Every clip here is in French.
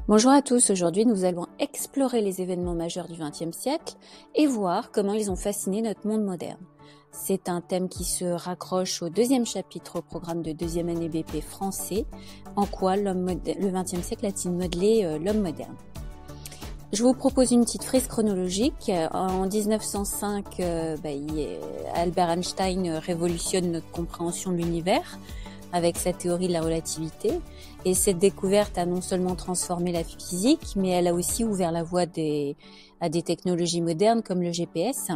Bonjour à tous, aujourd'hui nous allons explorer les événements majeurs du XXe siècle et voir comment ils ont fasciné notre monde moderne. C'est un thème qui se raccroche au deuxième chapitre au programme de deuxième année BP français, en quoi le XXe siècle a-t-il modelé l'homme moderne. Je vous propose une petite frise chronologique. En 1905, Albert Einstein révolutionne notre compréhension de l'univers avec sa théorie de la relativité. Et cette découverte a non seulement transformé la physique, mais elle a aussi ouvert la voie à des technologies modernes comme le GPS.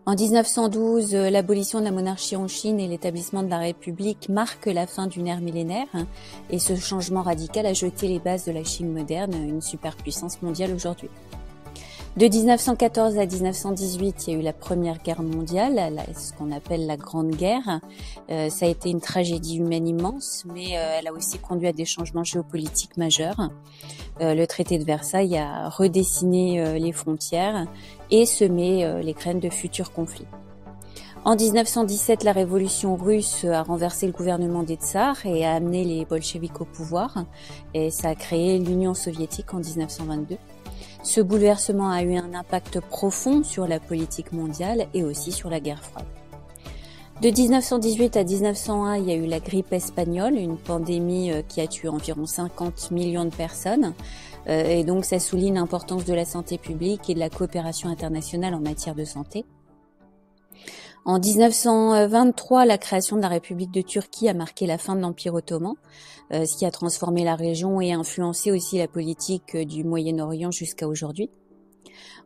En 1912, l'abolition de la monarchie en Chine et l'établissement de la République marquent la fin d'une ère millénaire. Et ce changement radical a jeté les bases de la Chine moderne, une superpuissance mondiale aujourd'hui. De 1914 à 1918, il y a eu la Première Guerre mondiale, ce qu'on appelle la Grande Guerre. Ça a été une tragédie humaine immense, mais elle a aussi conduit à des changements géopolitiques majeurs. Le traité de Versailles a redessiné les frontières et semé les graines de futurs conflits. En 1917, la révolution russe a renversé le gouvernement des tsars et a amené les bolcheviks au pouvoir. Et ça a créé l'Union soviétique en 1922. Ce bouleversement a eu un impact profond sur la politique mondiale et aussi sur la guerre froide. De 1918 à 1901, il y a eu la grippe espagnole, une pandémie qui a tué environ 50 millions de personnes. Et donc ça souligne l'importance de la santé publique et de la coopération internationale en matière de santé. En 1923, la création de la République de Turquie a marqué la fin de l'Empire ottoman, ce qui a transformé la région et influencé aussi la politique du Moyen-Orient jusqu'à aujourd'hui.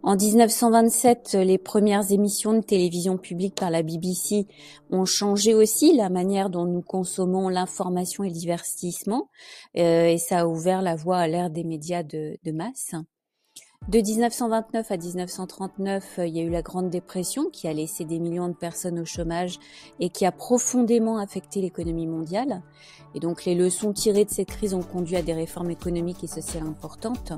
En 1927, les premières émissions de télévision publique par la BBC ont changé aussi la manière dont nous consommons l'information et le divertissement, et ça a ouvert la voie à l'ère des médias de masse. De 1929 à 1939, il y a eu la Grande Dépression qui a laissé des millions de personnes au chômage et qui a profondément affecté l'économie mondiale. Et donc les leçons tirées de cette crise ont conduit à des réformes économiques et sociales importantes.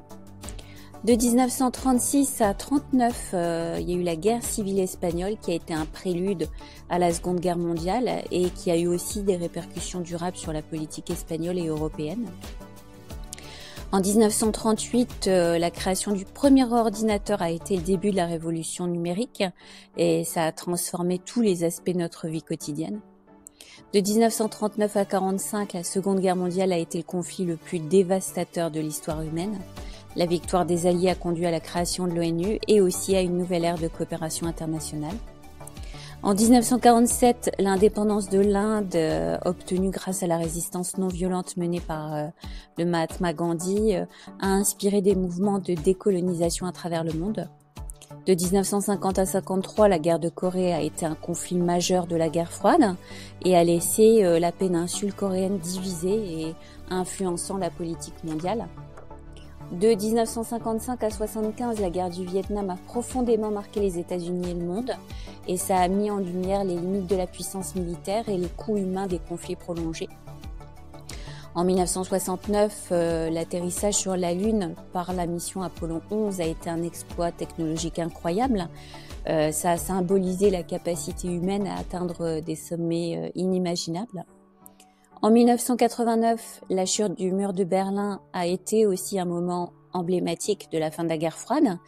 De 1936 à 1939, il y a eu la guerre civile espagnole qui a été un prélude à la Seconde Guerre mondiale et qui a eu aussi des répercussions durables sur la politique espagnole et européenne. En 1938, la création du premier ordinateur a été le début de la révolution numérique et ça a transformé tous les aspects de notre vie quotidienne. De 1939 à 1945, la Seconde Guerre mondiale a été le conflit le plus dévastateur de l'histoire humaine. La victoire des Alliés a conduit à la création de l'ONU et aussi à une nouvelle ère de coopération internationale. En 1947, l'indépendance de l'Inde, obtenue grâce à la résistance non violente menée par le Mahatma Gandhi, a inspiré des mouvements de décolonisation à travers le monde. De 1950 à 1953, la guerre de Corée a été un conflit majeur de la guerre froide et a laissé la péninsule coréenne divisée et influençant la politique mondiale. De 1955 à 1975, la guerre du Vietnam a profondément marqué les États-Unis et le monde, et ça a mis en lumière les limites de la puissance militaire et les coûts humains des conflits prolongés. En 1969, l'atterrissage sur la Lune par la mission Apollo 11 a été un exploit technologique incroyable. Ça a symbolisé la capacité humaine à atteindre des sommets inimaginables. En 1989, la chute du mur de Berlin a été aussi un moment emblématique de la fin de la guerre froide.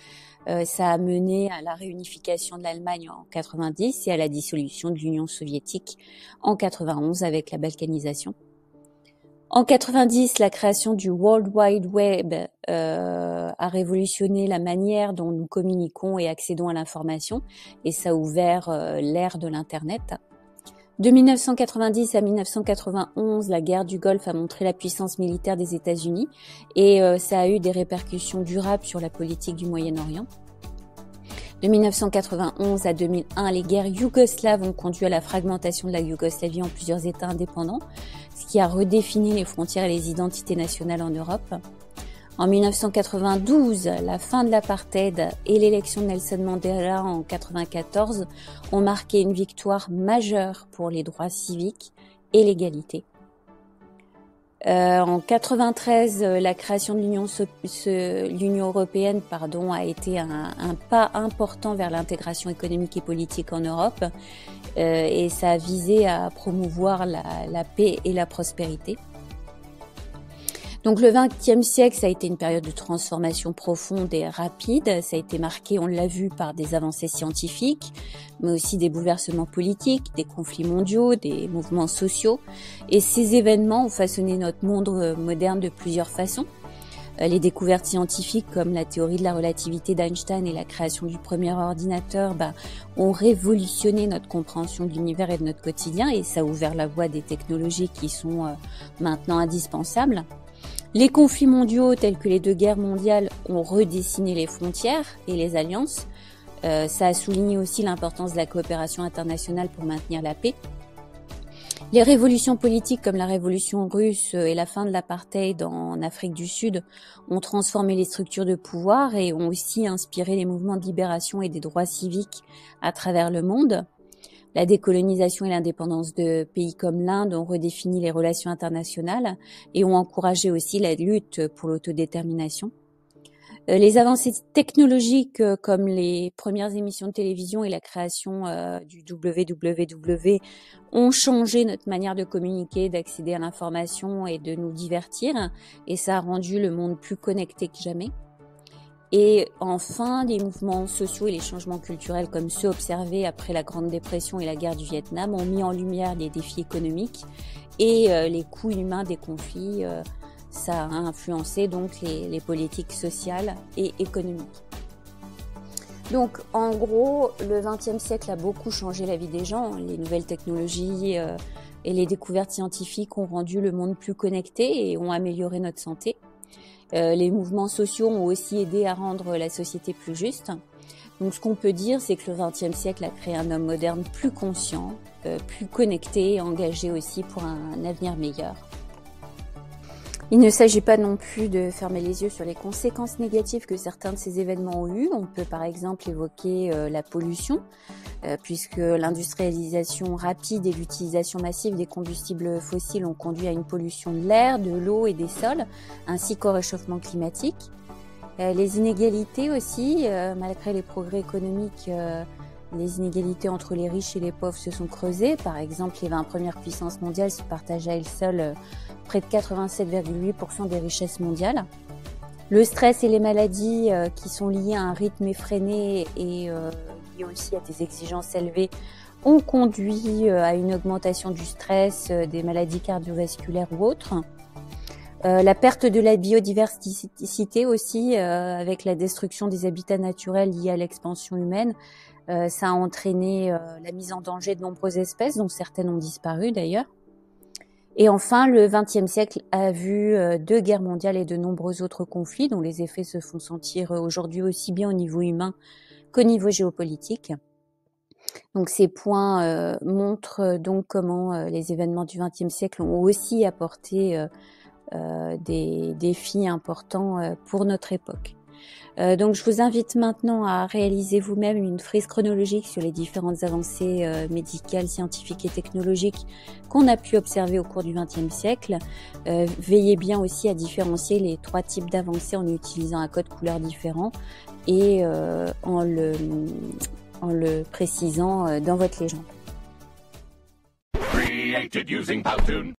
Ça a mené à la réunification de l'Allemagne en 1990 et à la dissolution de l'Union soviétique en 1991 avec la balkanisation. En 1990, la création du World Wide Web a révolutionné la manière dont nous communiquons et accédons à l'information et ça a ouvert l'ère de l'Internet. De 1990 à 1991, la guerre du Golfe a montré la puissance militaire des États-Unis et ça a eu des répercussions durables sur la politique du Moyen-Orient. De 1991 à 2001, les guerres yougoslaves ont conduit à la fragmentation de la Yougoslavie en plusieurs États indépendants, ce qui a redéfini les frontières et les identités nationales en Europe. En 1992, la fin de l'apartheid et l'élection de Nelson Mandela en 1994 ont marqué une victoire majeure pour les droits civiques et l'égalité. En 1993, la création de l'Union européenne a été un pas important vers l'intégration économique et politique en Europe et ça a visé à promouvoir la paix et la prospérité. Donc le XXe siècle, ça a été une période de transformation profonde et rapide. Ça a été marqué, on l'a vu, par des avancées scientifiques, mais aussi des bouleversements politiques, des conflits mondiaux, des mouvements sociaux. Et ces événements ont façonné notre monde moderne de plusieurs façons. Les découvertes scientifiques comme la théorie de la relativité d'Einstein et la création du premier ordinateur ont révolutionné notre compréhension de l'univers et de notre quotidien, et ça a ouvert la voie des technologies qui sont maintenant indispensables. Les conflits mondiaux tels que les 2 guerres mondiales ont redessiné les frontières et les alliances. Ça a souligné aussi l'importance de la coopération internationale pour maintenir la paix. Les révolutions politiques comme la révolution russe et la fin de l'apartheid en Afrique du Sud ont transformé les structures de pouvoir et ont aussi inspiré les mouvements de libération et des droits civiques à travers le monde. La décolonisation et l'indépendance de pays comme l'Inde ont redéfini les relations internationales et ont encouragé aussi la lutte pour l'autodétermination. Les avancées technologiques comme les premières émissions de télévision et la création du WWW ont changé notre manière de communiquer, d'accéder à l'information et de nous divertir, et ça a rendu le monde plus connecté que jamais. Et enfin, les mouvements sociaux et les changements culturels comme ceux observés après la Grande Dépression et la guerre du Vietnam ont mis en lumière les défis économiques et les coûts humains des conflits. Ça a influencé donc les politiques sociales et économiques. Donc en gros, le XXe siècle a beaucoup changé la vie des gens. Les nouvelles technologies et les découvertes scientifiques ont rendu le monde plus connecté et ont amélioré notre santé. Les mouvements sociaux ont aussi aidé à rendre la société plus juste. Donc ce qu'on peut dire, c'est que le XXe siècle a créé un homme moderne plus conscient, plus connecté et engagé aussi pour un avenir meilleur. Il ne s'agit pas non plus de fermer les yeux sur les conséquences négatives que certains de ces événements ont eues. On peut par exemple évoquer la pollution, puisque l'industrialisation rapide et l'utilisation massive des combustibles fossiles ont conduit à une pollution de l'air, de l'eau et des sols, ainsi qu'au réchauffement climatique. Les inégalités aussi, malgré les progrès économiques, les inégalités entre les riches et les pauvres se sont creusées. Par exemple, les 20 premières puissances mondiales se partagent à elles seules près de 87,8% des richesses mondiales. Le stress et les maladies qui sont liées à un rythme effréné et liées aussi à des exigences élevées ont conduit à une augmentation du stress, des maladies cardiovasculaires ou autres. La perte de la biodiversité aussi, avec la destruction des habitats naturels liés à l'expansion humaine, ça a entraîné la mise en danger de nombreuses espèces, dont certaines ont disparu d'ailleurs. Et enfin, le XXe siècle a vu 2 guerres mondiales et de nombreux autres conflits dont les effets se font sentir aujourd'hui aussi bien au niveau humain qu'au niveau géopolitique. Donc ces points montrent donc comment les événements du XXe siècle ont aussi apporté des défis importants pour notre époque. Donc je vous invite maintenant à réaliser vous-même une frise chronologique sur les différentes avancées médicales, scientifiques et technologiques qu'on a pu observer au cours du XXe siècle. Veillez bien aussi à différencier les 3 types d'avancées en utilisant un code couleur différent et en le précisant dans votre légende. Created using Powtoon.